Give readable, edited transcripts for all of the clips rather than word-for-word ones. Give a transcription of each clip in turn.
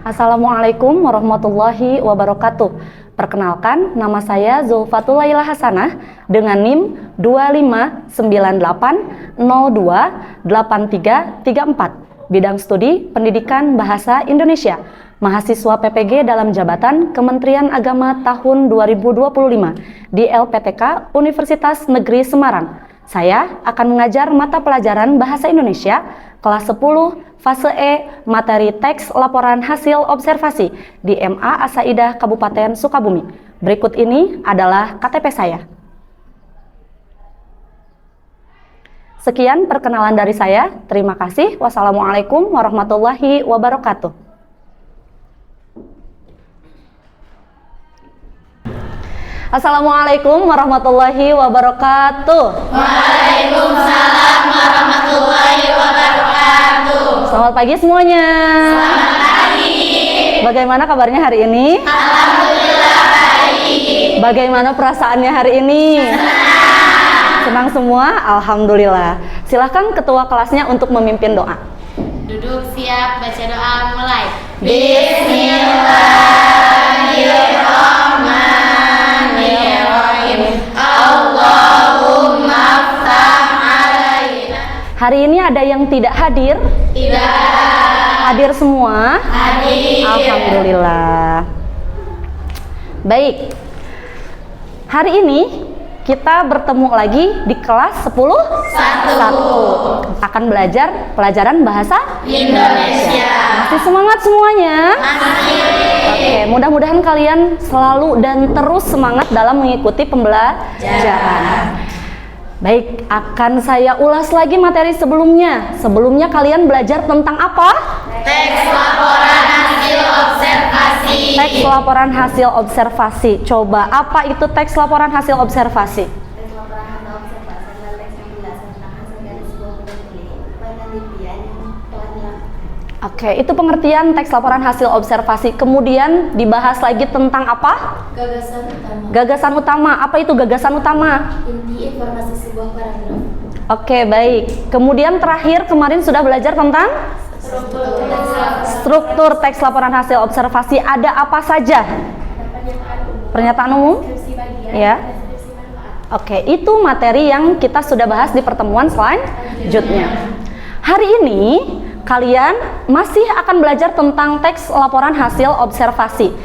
Assalamualaikum warahmatullahi wabarakatuh. Perkenalkan, nama saya Zulfatul Laila Hasanah dengan NIM 2598028334. Bidang studi Pendidikan Bahasa Indonesia. Mahasiswa PPG dalam jabatan Kementerian Agama tahun 2025 di LPTK Universitas Negeri Semarang. Saya akan mengajar mata pelajaran Bahasa Indonesia kelas 10 fase E materi teks laporan hasil observasi di MA Asaidah Kabupaten Sukabumi. Berikut ini adalah KTP saya. Sekian perkenalan dari saya. Terima kasih. Wassalamualaikum warahmatullahi wabarakatuh. Assalamualaikum warahmatullahi wabarakatuh. Waalaikumsalam warahmatullahi wabarakatuh. Selamat pagi semuanya. Selamat pagi. Bagaimana kabarnya hari ini? Alhamdulillah baik. Bagaimana perasaannya hari ini? Senang semua? Alhamdulillah. Silahkan ketua kelasnya untuk memimpin doa. Duduk siap, baca doa mulai. Bismillahirrahmanirrahim. Allahumma ftah alaina. Hari ini ada yang tidak hadir? Tidak. Hadir semua? Hadir. Alhamdulillah. Baik. Hari ini kita bertemu lagi di kelas 10 1. Akan belajar pelajaran bahasa Indonesia. Masih semangat semuanya? Masih. Oke, mudah-mudahan kalian selalu dan terus semangat dalam mengikuti pembelajaran. Baik, akan saya ulas lagi materi sebelumnya. Sebelumnya kalian belajar tentang apa? Teks laporan hasil observasi. Teks laporan hasil observasi. Coba, apa itu teks laporan hasil observasi? Teks laporan hasil observasi adalah teks yang menjelaskan tentang hasil dari sebuah penelitian yang telah dilakukan. Oke, itu pengertian teks laporan hasil observasi. Kemudian dibahas lagi tentang apa? Gagasan utama. Gagasan utama. Apa itu gagasan utama? Inti informasi sebuah paragraf. Oke, baik. Kemudian terakhir kemarin sudah belajar tentang struktur teks laporan hasil observasi. Ada apa saja? Pernyataan umum? Deskripsi bagian. Ya. Dan deskripsi manfaat. Oke, itu materi yang kita sudah bahas di pertemuan selanjutnya. Hari ini kalian masih akan belajar tentang teks laporan hasil observasi.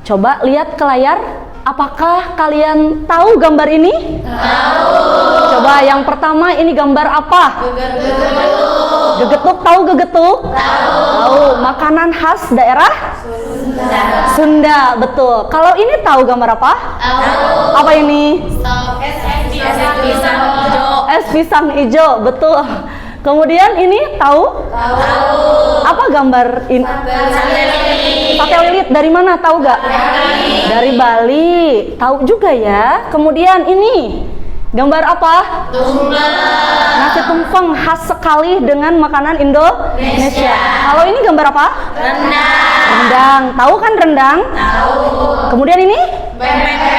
Coba lihat ke layar. Apakah kalian tahu gambar ini? Tahu. Coba yang pertama, ini gambar apa? Gegetuk. Tahu gegetuk? Tahu. Makanan khas daerah Sunda, betul. Kalau ini tahu gambar apa? Tahu. Apa ini? Stop. Pisang hijau. Es pisang hijau, betul. Kemudian ini tahu? Tahu. Apa gambar ini? Sate lilit. Dari mana, tahu gak? Dari Bali. Tahu juga ya. Kemudian ini gambar apa? Tumpeng. Nasi tumpeng, khas sekali dengan makanan Indonesia. Kalau ini gambar apa? Rendang. Rendang. Tahu kan rendang? Tahu. Kemudian ini? Pempek.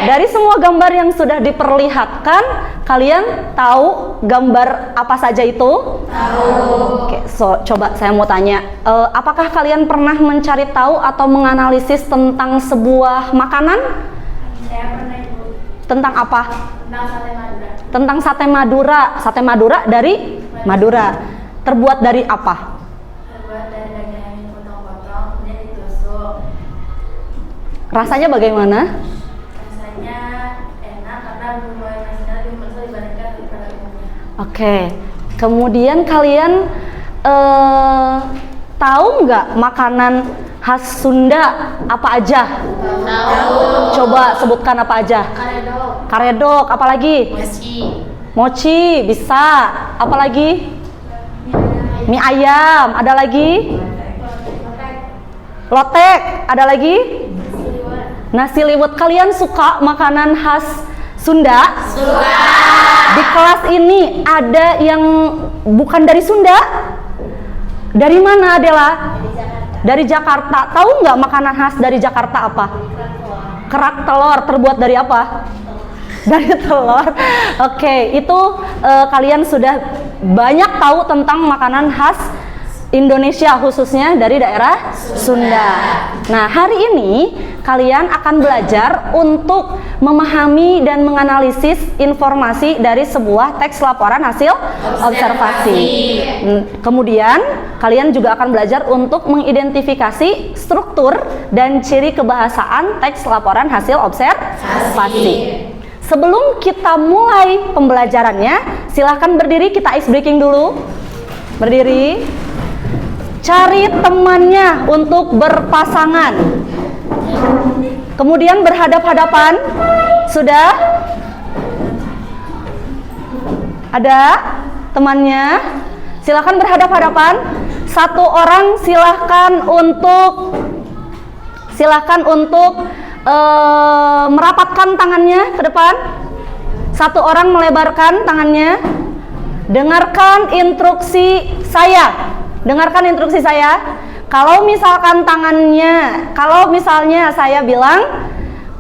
Dari semua gambar yang sudah diperlihatkan, kalian tahu gambar apa saja itu? Tahu. Oke, coba saya mau tanya, apakah kalian pernah mencari tahu atau menganalisis tentang sebuah makanan? Saya pernah ibu Tentang apa? tentang sate Madura. Tentang sate Madura. Sate Madura dari Madura. Terbuat dari apa? Terbuat dari daging yang dipotong-potong kemudian ditusuk. Rasanya bagaimana? Rasanya enak karena bumbu yang nasinya lebih kental dibandingkan daripada umumnya. Oke. Kemudian kalian tahu nggak makanan khas Sunda apa aja? Tahu. Coba sebutkan apa aja. Karedok. Karedok, apalagi? Mochi. Mochi, bisa. Apalagi? Mie ayam, ada lagi? Lotek, ada lagi? Nasi liwet. Kalian suka makanan khas Sunda? Suka. Di kelas ini ada yang bukan dari Sunda? Dari mana, Adela? Dari Jakarta. Tahu nggak makanan khas dari Jakarta apa? Kerak telur. Terbuat dari apa? Dari telur. Oke, itu kalian sudah banyak tahu tentang makanan khas Indonesia, khususnya dari daerah Sunda. Nah, hari ini kalian akan belajar untuk memahami dan menganalisis informasi dari sebuah teks laporan hasil observasi. Kemudian, kalian juga akan belajar untuk mengidentifikasi struktur dan ciri kebahasaan teks laporan hasil observasi. Sebelum kita mulai pembelajarannya, silahkan berdiri, kita ice breaking dulu. Berdiri. Cari temannya untuk berpasangan. Kemudian berhadap-hadapan. Sudah? Ada temannya? Silahkan berhadap-hadapan. Satu orang silahkan untuk merapatkan tangannya ke depan. Satu orang melebarkan tangannya. Dengarkan instruksi saya. Dengarkan instruksi saya. Kalau misalnya saya bilang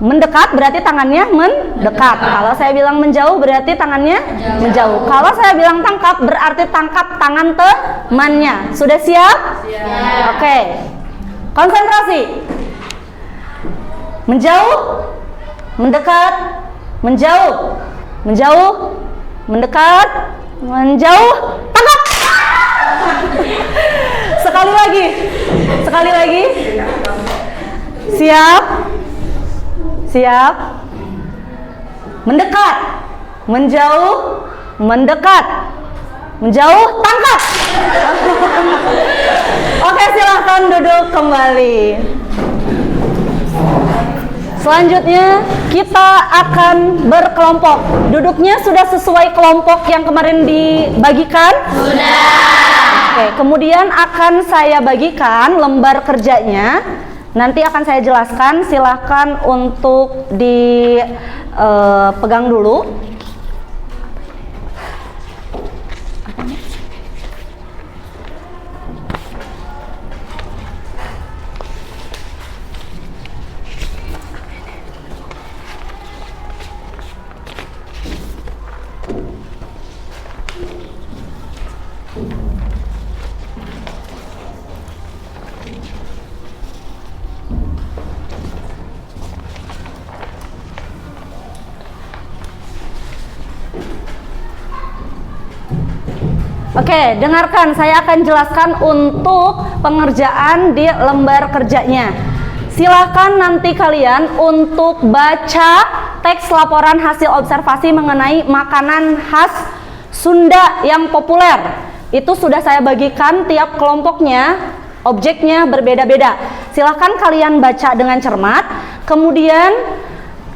mendekat, berarti tangannya mendekat. Kalau saya bilang menjauh, berarti tangannya menjauh. Kalau saya bilang tangkap, berarti tangkap tangan temannya. Sudah siap? Siap. Oke. Konsentrasi. Menjauh, mendekat, menjauh, menjauh, mendekat, menjauh, tangkap. Sekali lagi. Siap. Mendekat, menjauh, mendekat, menjauh, tangkap. Oke, silahkan duduk kembali. Selanjutnya kita akan berkelompok. Duduknya sudah sesuai kelompok yang kemarin dibagikan? Sudah. Oke, kemudian akan saya bagikan lembar kerjanya. Nanti akan saya jelaskan. Silahkan untuk dipegang dulu. Oke, dengarkan, saya akan jelaskan untuk pengerjaan di lembar kerjanya. Silakan nanti kalian untuk baca teks laporan hasil observasi mengenai makanan khas Sunda yang populer. Itu sudah saya bagikan tiap kelompoknya, objeknya berbeda-beda. Silakan kalian baca dengan cermat, kemudian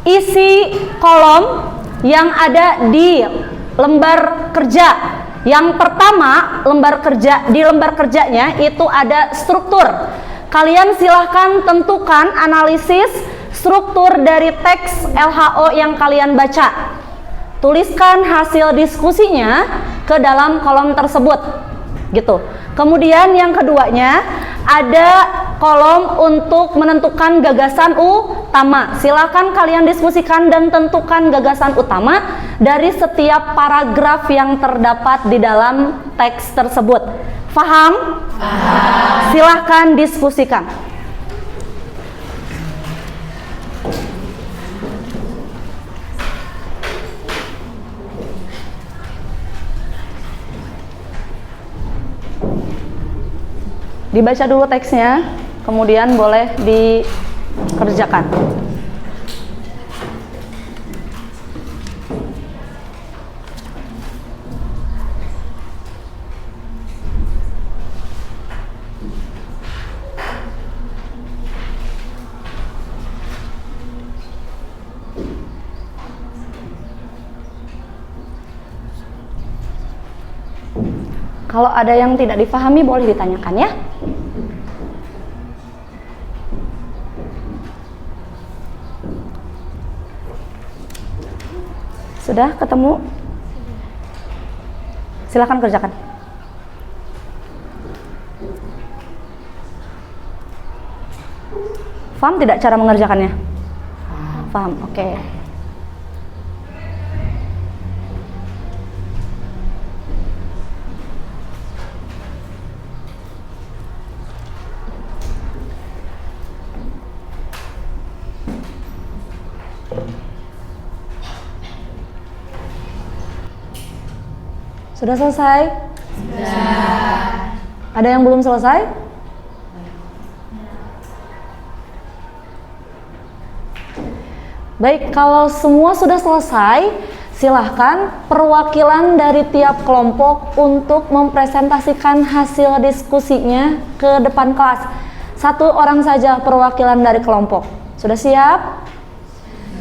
isi kolom yang ada di lembar kerja. Yang pertama, di lembar kerjanya itu ada struktur. Kalian silahkan tentukan analisis struktur dari teks LHO yang kalian baca. Tuliskan hasil diskusinya ke dalam kolom tersebut. Gitu. Kemudian yang keduanya ada kolom untuk menentukan gagasan utama. Silakan kalian diskusikan dan tentukan gagasan utama dari setiap paragraf yang terdapat di dalam teks tersebut. Faham? Faham. Silahkan diskusikan. Dibaca dulu teksnya, kemudian boleh dikerjakan. Kalau ada yang tidak dipahami boleh ditanyakan ya. Sudah ketemu? Silakan kerjakan. Paham tidak cara mengerjakannya? Paham, oke. Sudah selesai? Sudah. Ada yang belum selesai? Baik, kalau semua sudah selesai, silahkan perwakilan dari tiap kelompok untuk mempresentasikan hasil diskusinya ke depan kelas. Satu orang saja perwakilan dari kelompok. Sudah siap?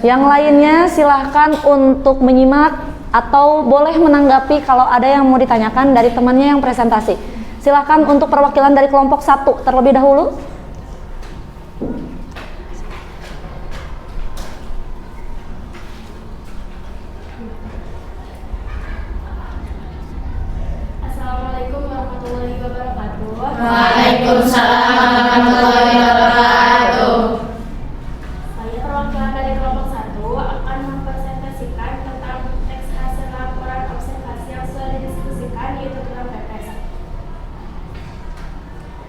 Yang lainnya silahkan untuk menyimak atau boleh menanggapi kalau ada yang mau ditanyakan dari temannya yang presentasi. Silahkan untuk perwakilan dari kelompok 1 terlebih dahulu. Assalamualaikum warahmatullahi wabarakatuh. Waalaikumsalam warahmatullahi wabarakatuh. Saya perwakilan dari kelompok 1 akan mempresentasikan tentang teks hasil laporan observasi yang sudah didiskusikan, yaitu tentang pepes.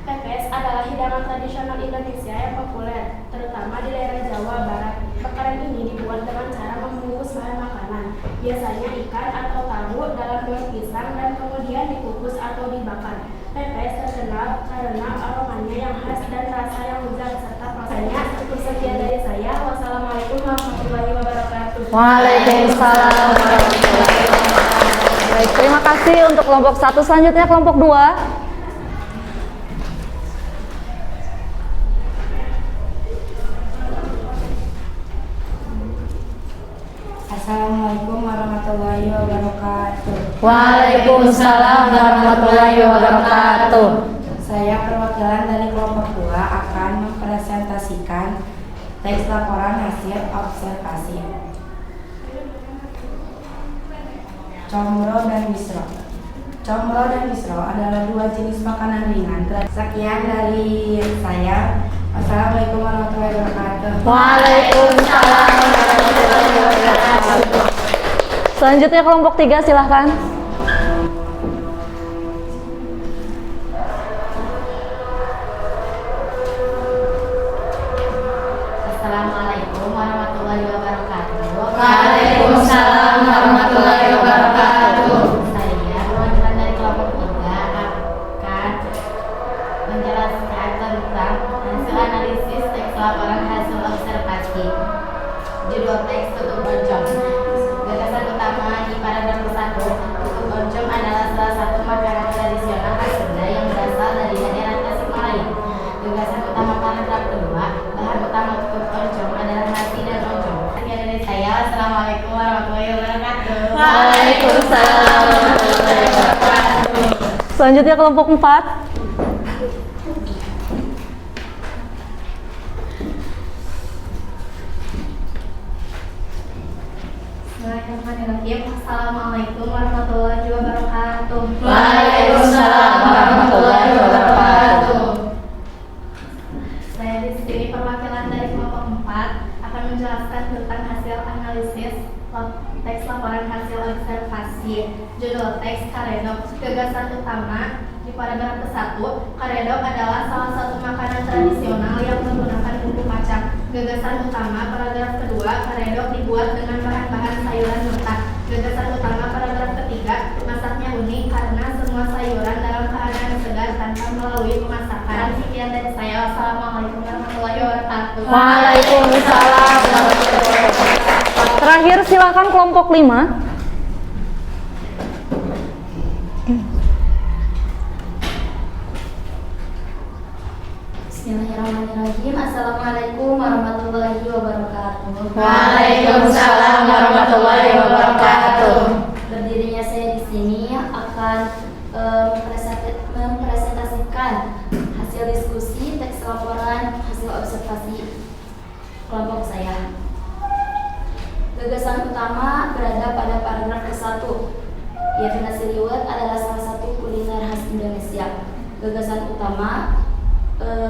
Pepes adalah hidangan tradisional Indonesia yang populer, terutama di daerah Jawa Barat. Makanan ini dibuat dengan cara membungkus bahan makanan, biasanya ikan atau tahu dalam daun pisang dan kemudian dikukus atau dibakar. Pepes terkenal karena aromanya yang khas dan rasa yang lezat serta prosesnya. Cukup sekian dari saya. Wassalamualaikum warahmatullahi wabarakatuh. Waalaikumsalam warahmatullahi wabarakatuh. Baik, terima kasih untuk kelompok 1. Selanjutnya kelompok 2. Assalamualaikum warahmatullahi wabarakatuh. Waalaikumsalam warahmatullahi wabarakatuh. Saya perwakilan dari kelompok 2 akan mempresentasikan teks laporan hasil observasi. Comro dan misro. Comro dan misro adalah 2 jenis makanan ringan. Sekian dari saya. Wassalamualaikum warahmatullahi wabarakatuh. Waalaikumsalam warahmatullahi wabarakatuh. Selanjutnya kelompok 3, silahkan. Assalamualaikum warahmatullahi wabarakatuh. Waalaikumsalam warahmatullahi wabarakatuh. Saya perwakilan dari kelompok 3 akan menjelaskan tentang hasil analisis teks laporan hasil observasi. Judul teks tutup oncom. Gagasan utama di paragraf 1, tutup oncom adalah salah satu makanan tradisional khas Sunda yang berasal dari daerah Tasikmalaya. Gagasan utama paragraf 2, bahan utama tutup oncom adalah nasi dan oncom. Sekian dari saya. Assalamualaikum warahmatullahi wabarakatuh. Waalaikumsalam warahmatullahi wabarakatuh. Selanjutnya kelompok 4. Bismillahirrahmanirrahim. Assalamualaikum warahmatullahi wabarakatuh. Waalaikumsalam warahmatullahi wabarakatuh. Saya di sini perwakilan dari kelompok 4 akan menjelaskan tentang hasil analisis teks laporan hasil observasi. Judul teks karedok. Gagasan utama di paragraf ke-1, karedok adalah salah satu makanan tradisional yang menggunakan bumbu kacang. Gagasan utama paragraf kedua, karedok dibuat dengan bahan-bahan sayuran mentah. Gagasan utama paragraf ketiga, masaknya unik karena semua sayuran dalam keadaan segar tanpa melalui pemasakan. Sekian dari saya. Wassalamualaikum warahmatullahi wabarakatuh. Waalaikumsalam warahmatullahi wabarakatuh. Terakhir silakan kelompok 5. Bismillahirrahmanirrahim. Assalamualaikum warahmatullahi wabarakatuh. Waalaikumsalam warahmatullahi wabarakatuh. Berdirinya saya di sini akan mempresentasikan hasil diskusi teks laporan hasil observasi kelompok saya. Gagasan utama berada pada paragraf ke-1, yaitu nasi liwet adalah salah satu kuliner khas Indonesia. Gagasan utama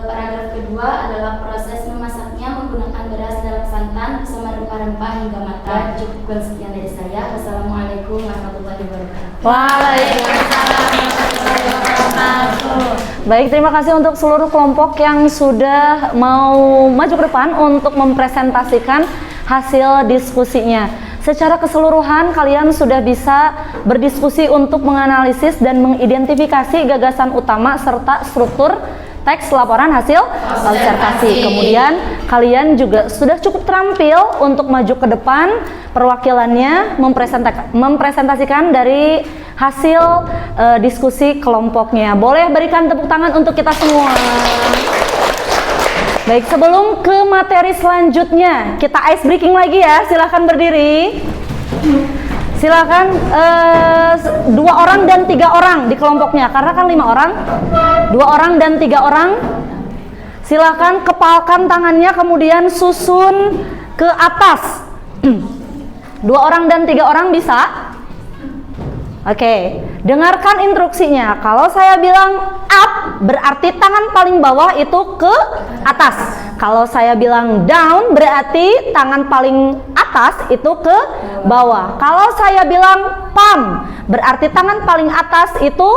paragraf kedua adalah proses memasaknya menggunakan beras dalam santan bersama rempah-rempah hingga matang. Cukupkan sekian dari saya. Wassalamualaikum warahmatullahi wabarakatuh. Waalaikumsalam warahmatullahi wabarakatuh. Baik, terima kasih untuk seluruh kelompok yang sudah mau maju ke depan untuk mempresentasikan hasil diskusinya. Secara keseluruhan kalian sudah bisa berdiskusi untuk menganalisis dan mengidentifikasi gagasan utama serta struktur teks laporan hasil observasi. Kemudian kalian juga sudah cukup terampil untuk maju ke depan perwakilannya mempresentasikan dari hasil diskusi kelompoknya. Boleh berikan tepuk tangan untuk kita semua. Baik, sebelum ke materi selanjutnya, kita ice breaking lagi ya. Silahkan berdiri. Silahkan 2 orang dan 3 orang di kelompoknya, karena kan 5 orang. 2 orang dan 3 orang. Silahkan kepalkan tangannya, kemudian susun ke atas. 2 orang dan 3 orang bisa? Oke, dengarkan instruksinya. Kalau saya bilang up, berarti tangan paling bawah itu ke atas. Kalau saya bilang down, berarti tangan paling atas itu ke bawah. Kalau saya bilang palm, berarti tangan paling atas itu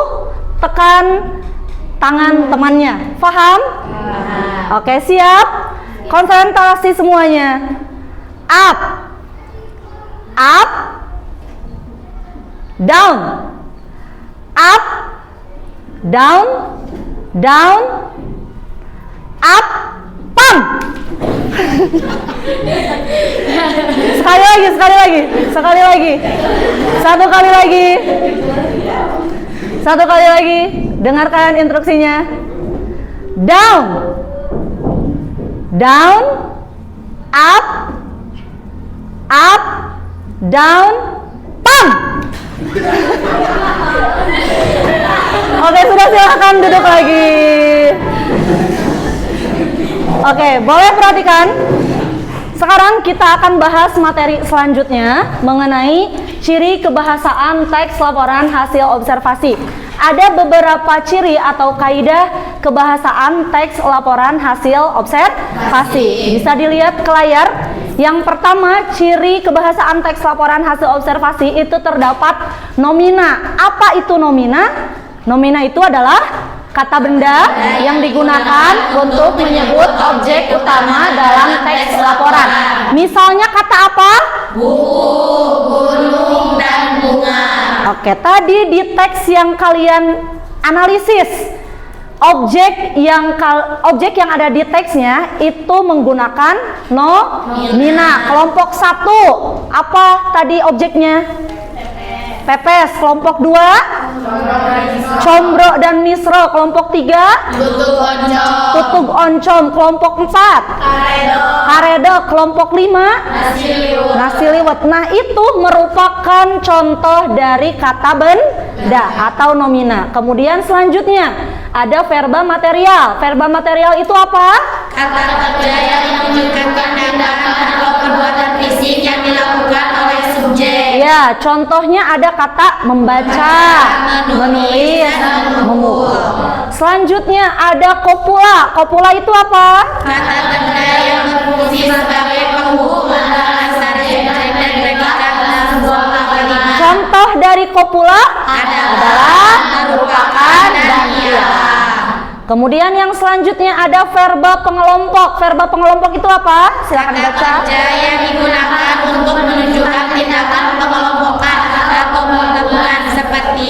tekan tangan temannya. Paham? Oke, siap? Konsentrasi semuanya. Up, up, down, up, down, down, up, pam. Sekali lagi. Satu kali lagi. Dengarkan instruksinya. Down, down, up, up, down, pam. Oke, sudah, silakan duduk lagi. Oke, boleh perhatikan. Sekarang kita akan bahas materi selanjutnya mengenai ciri kebahasaan teks laporan hasil observasi. Ada beberapa ciri atau kaidah kebahasaan teks laporan hasil observasi. Bisa dilihat ke layar. Yang pertama, ciri kebahasaan teks laporan hasil observasi itu terdapat nomina. Apa itu nomina? Nomina itu adalah kata benda yang digunakan untuk menyebut objek utama dalam teks laporan. Misalnya kata apa? Buku, gunung, dan bunga. Oke, tadi di teks yang kalian analisis, objek yang ada di teksnya itu menggunakan nomina. Kelompok 1, apa tadi objeknya? Pepes. Kelompok 2, combro dan misro. Kelompok 3, tutug oncom. Kelompok 4, karedo. Kelompok 5, nasi liwet. Nah, itu merupakan contoh dari kata benda atau nomina. Kemudian selanjutnya ada verba material. Verba material itu apa? Kata kerja yang menunjukkan tindakan atau perbuatan fisik yang dilakukan oleh subjek. Ya, contohnya ada kata membaca, menulis, memukul. Selanjutnya ada kopula. Kopula itu apa? Kata kerja yang berfungsi sebagai penghubung antara subjek dan predikat dalam sebuah kalimat. Contoh dari kopula adalah merupakan dan ialah. Kemudian yang selanjutnya ada verba pengelompok. Verba pengelompok itu apa? Silakan baca. Kata kerja yang digunakan untuk menunjukkan tindakan pengelompokan atau penggabungan seperti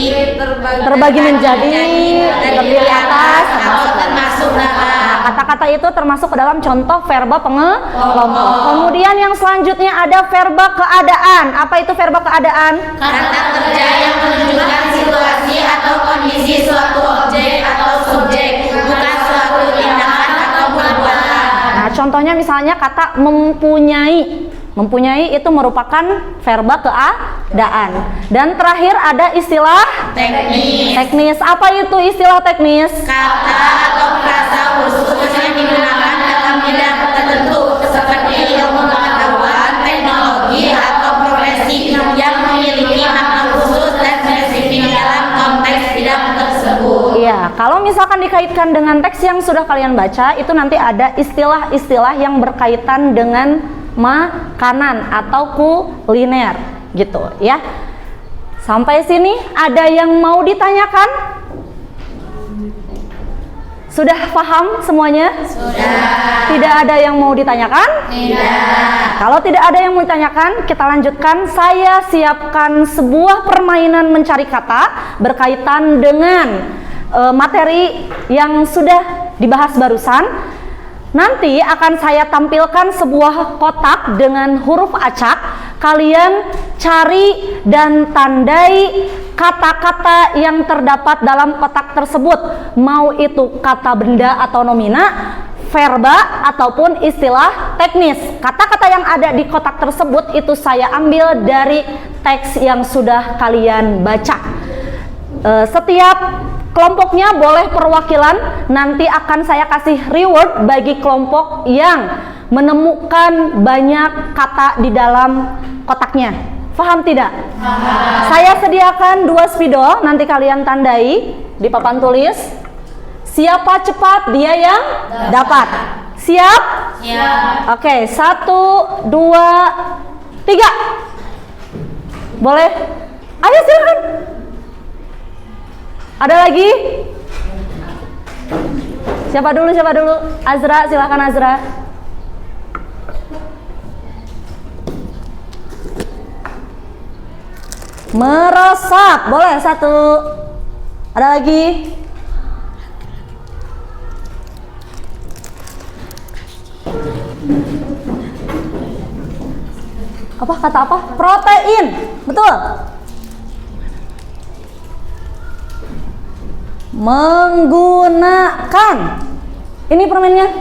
Terbagi menjadi, terdiri atas, atau termasuk dalam. Kata-kata itu termasuk ke dalam contoh verba pengelompok. Kemudian yang selanjutnya ada verba keadaan. Apa itu verba keadaan? Kata kerja yang menunjukkan situasi atau kondisi suatu objek atau subjek, bukan suatu tindakan atau perbuatan. Nah, contohnya misalnya kata mempunyai. Mempunyai itu merupakan verba keadaan. Dan terakhir ada istilah teknis. Apa itu istilah teknis? Kata atau frasa khusus yang digunakan dalam bidang tertentu seperti ilmu pengetahuan, teknologi, atau profesi yang memiliki makna khusus dan spesifik dalam konteks bidang tersebut. Iya, kalau misalkan dikaitkan dengan teks yang sudah kalian baca, itu nanti ada istilah-istilah yang berkaitan dengan makanan atau kuliner gitu ya. Sampai sini ada yang mau ditanyakan? Sudah paham semuanya? Sudah. Tidak ada yang mau ditanyakan? Tidak. Kalau tidak ada yang mau ditanyakan, kita lanjutkan. Saya siapkan sebuah permainan mencari kata berkaitan dengan materi yang sudah dibahas barusan. Nanti akan saya tampilkan sebuah kotak dengan huruf acak. Kalian cari dan tandai kata-kata yang terdapat dalam kotak tersebut. Mau itu kata benda atau nomina, verba ataupun istilah teknis. Kata-kata yang ada di kotak tersebut itu saya ambil dari teks yang sudah kalian baca. Setiap kelompoknya boleh perwakilan. Nanti akan saya kasih reward bagi kelompok yang menemukan banyak kata di dalam kotaknya. Paham tidak? Paham. Saya sediakan 2 spidol. Nanti kalian tandai di papan tulis. Siapa cepat dia yang dapat. Siap? Siap. Oke, 1, 2, 3. Boleh? Ayo silakan. Ada lagi? Siapa dulu? Azra, silakan Azra. Meresap, boleh 1. Ada lagi? Apa kata apa? Protein, betul. Menggunakan. Ini permennya.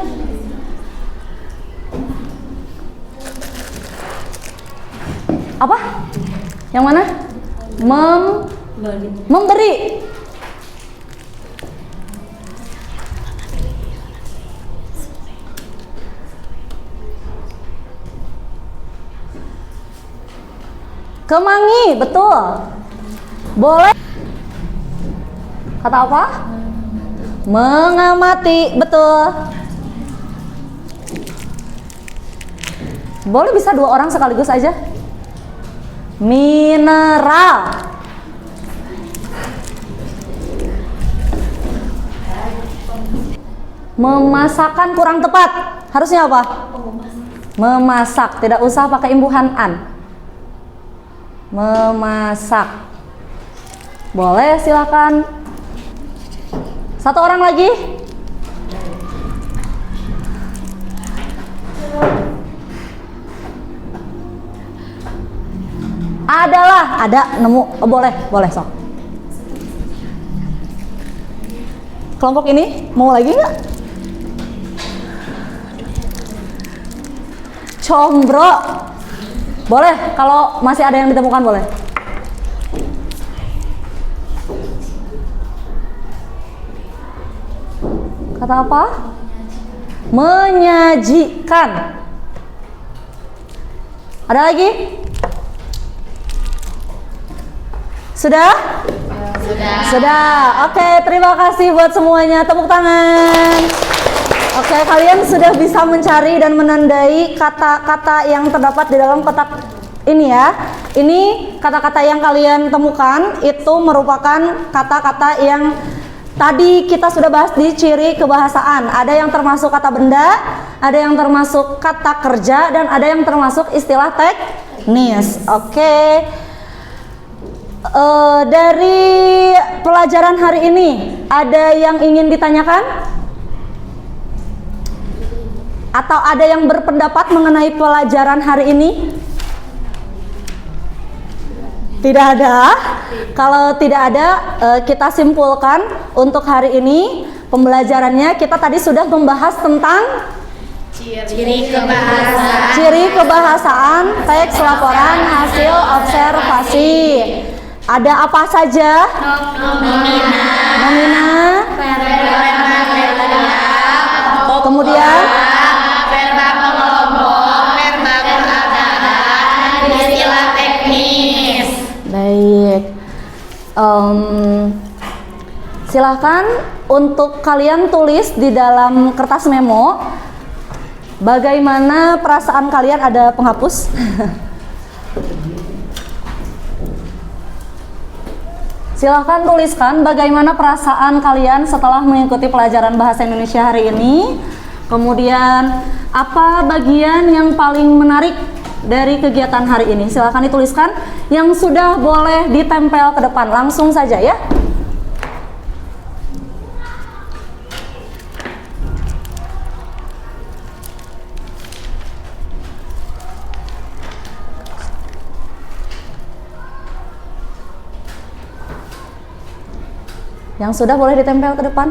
Apa? Yang mana? Memberi. Kemangi, betul. Boleh. Kata apa? Mengamati, betul. Boleh bisa 2 orang sekaligus aja. Mineral. Memasakkan kurang tepat. Harusnya apa? Memasak, tidak usah pakai imbuhan an. Memasak. Boleh, silakan. 1 orang lagi. Ada nemu. Oh, boleh sok. Kelompok ini mau lagi nggak? Combro. Boleh, kalau masih ada yang ditemukan boleh. Kata apa? Menyajikan. Ada lagi? Sudah? Sudah. Oke, terima kasih buat semuanya. Tepuk tangan. Oke, kalian sudah bisa mencari dan menandai kata-kata yang terdapat di dalam kotak ini ya. Ini kata-kata yang kalian temukan itu merupakan kata-kata yang tadi kita sudah bahas di ciri kebahasaan. Ada yang termasuk kata benda, ada yang termasuk kata kerja, dan ada yang termasuk istilah teknis. Oke. Dari pelajaran hari ini, ada yang ingin ditanyakan? Atau ada yang berpendapat mengenai pelajaran hari ini? Tidak ada. Kalau tidak ada, kita simpulkan untuk hari ini pembelajarannya. Kita tadi sudah membahas tentang ciri kebahasaan, teks laporan hasil observasi. Ada apa saja? Nomina, kemudian verba pengelompok, verba keadaan, istilah teknis. baik. Silahkan untuk kalian tulis di dalam kertas memo bagaimana perasaan kalian. Ada penghapus? Silahkan tuliskan bagaimana perasaan kalian setelah mengikuti pelajaran bahasa Indonesia hari ini. Kemudian apa bagian yang paling menarik dari kegiatan hari ini? Silahkan dituliskan. Yang sudah boleh ditempel ke depan langsung saja ya. Yang sudah boleh ditempel ke depan.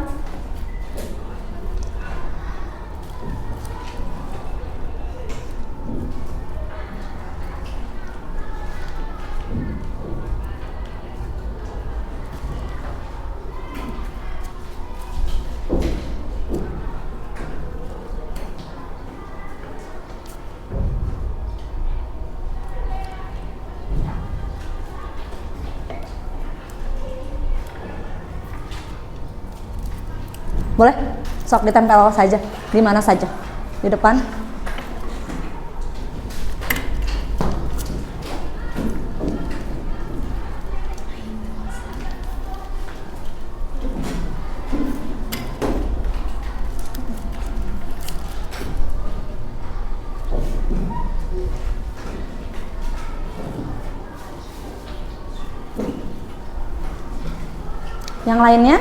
Boleh? Sok ditempel saja, di mana saja, di depan. Yang lainnya?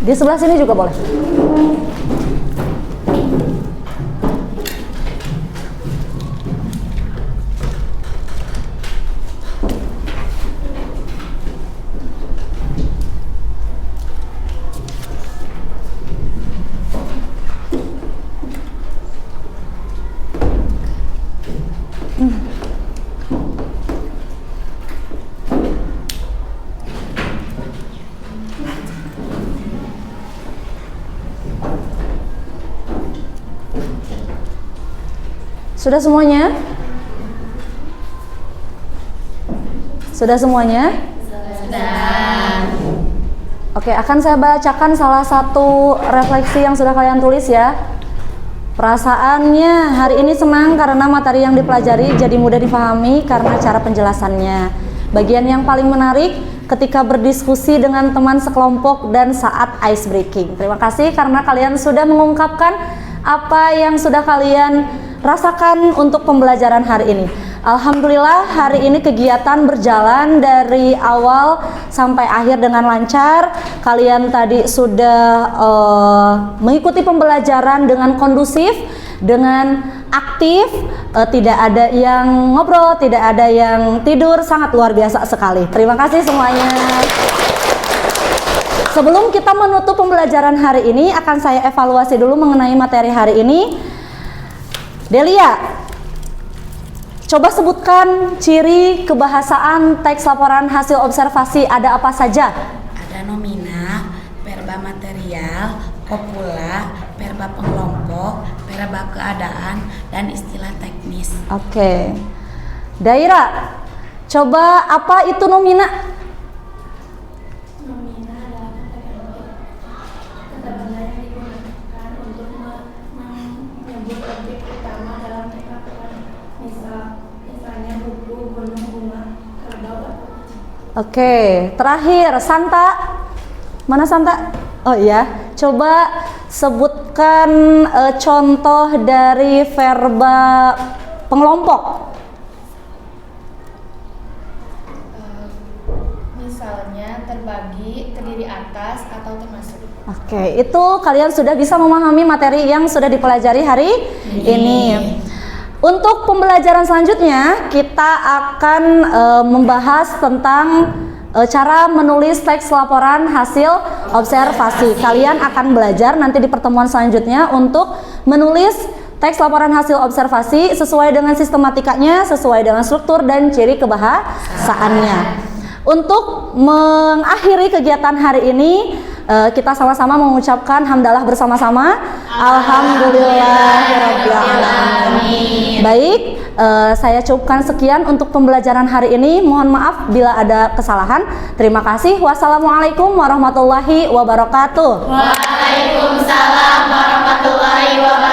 Di sebelah sini juga boleh. Sudah semuanya? Sudah semuanya? Sudah. Oke, akan saya bacakan salah satu refleksi yang sudah kalian tulis ya. Perasaannya hari ini senang karena materi yang dipelajari jadi mudah dipahami karena cara penjelasannya. Bagian yang paling menarik ketika berdiskusi dengan teman sekelompok dan saat ice breaking. Terima kasih karena kalian sudah mengungkapkan apa yang sudah kalian rasakan untuk pembelajaran hari ini. Alhamdulillah hari ini kegiatan berjalan dari awal sampai akhir dengan lancar. Kalian tadi sudah mengikuti pembelajaran dengan kondusif, dengan aktif, tidak ada yang ngobrol, tidak ada yang tidur, sangat luar biasa sekali. Terima kasih semuanya. Sebelum kita menutup pembelajaran hari ini, akan saya evaluasi dulu mengenai materi hari ini. Delia, coba sebutkan ciri kebahasaan teks laporan hasil observasi, ada apa saja? Ada nomina, verba material, kopula, verba pengelompok, verba keadaan, dan istilah teknis. Oke. Daira, coba apa itu nomina? Nomina adalah kata-kata yang digunakan untuk menyebut objek utama dalam teks laporan. Misalnya buku, gunung, bunga, kerbau, atau kucing. Oke, terakhir Santa. Mana Santa? Oh iya, coba sebutkan contoh dari verba pengelompok. Misalnya terbagi, terdiri atas, atau termasuk. Oke, itu kalian sudah bisa memahami materi yang sudah dipelajari hari ini. Untuk pembelajaran selanjutnya, kita akan membahas tentang cara menulis teks laporan hasil observasi. Kalian akan belajar nanti di pertemuan selanjutnya untuk menulis teks laporan hasil observasi sesuai dengan sistematikanya, sesuai dengan struktur dan ciri kebahasaannya. Untuk mengakhiri kegiatan hari ini, kita sama-sama mengucapkan hamdalah bersama-sama. Alhamdulillahirabbil alamin. Baik, saya cukupkan sekian untuk pembelajaran hari ini. Mohon maaf bila ada kesalahan. Terima kasih. Wassalamualaikum warahmatullahi wabarakatuh. Waalaikumsalam. Waalaikumsalam warahmatullahi wabarakatuh.